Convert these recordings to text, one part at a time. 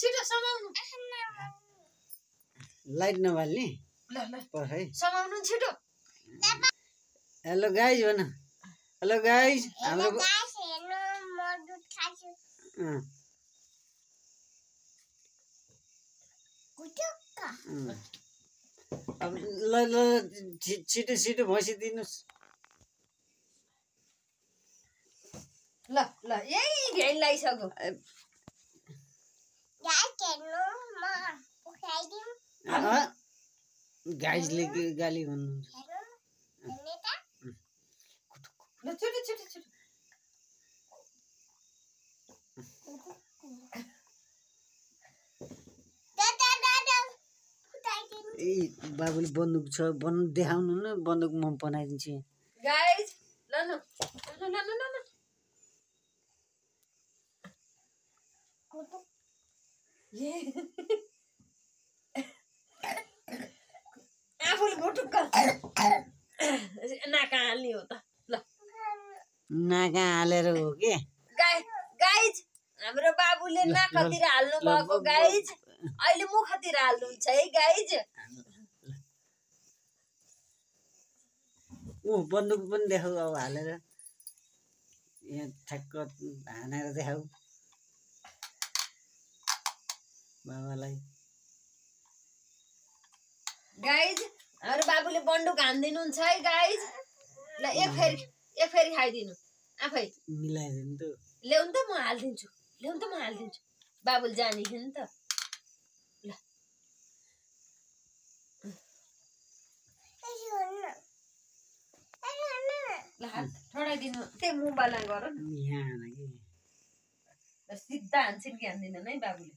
छिटो समाउनु लाइट नबाल्ने ल ल है समाउनु छिटो हेलो गाइज भन हेलो गाइज हाम्रो अब ल ल छिटो छिटो भसिदिनुहोस् ल ल यही घेन लागिसक्यो गाइजले गाली भन्नुहुन्छ ल छिटो छिटो छिटो ए बाबुले बन्दुक छ बन्दुक देखाउनु न बन्दुक म बनाइदिन्छु गाइज ल न ल ल ल ल आफूले भुटुक्क नाका हाल्ने हो त ल नाका हालेर हो के गाइज हाम्रो बाबुले नाकतिर हाल्नु भएको गाइज अहिले मुखतिर हाल्नुहुन्छ है गाइज ऊ बन्दुक पनि देखाऊ अब हालेर यहाँ ठ्याक्क हानेर देखाऊ बाबालाई गाइज हाम्रो बाबुले बन्दुक हान्दिनुहुन्छ है गाइज ल एक फेरि खाइदिनु आफै मिलाइदिनु त ल्याउनु त म हालिदिन्छु बाबुले जानेको नि त ल हात ठडाइदिनु त्यही मुबाला गर यहाँ सिधा हान्छन् कि हान्दिनन् है बाबुले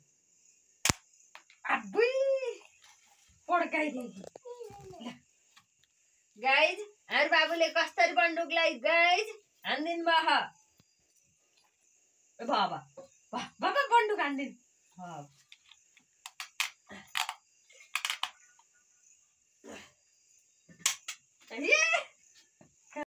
अब्बुई पड्काइदिए गाइज हाम्रो बाबुले कसरी बन्दुकलाई गाइज हान्दिनु भयो बाबा बाबा बन्दुक हान्दिनु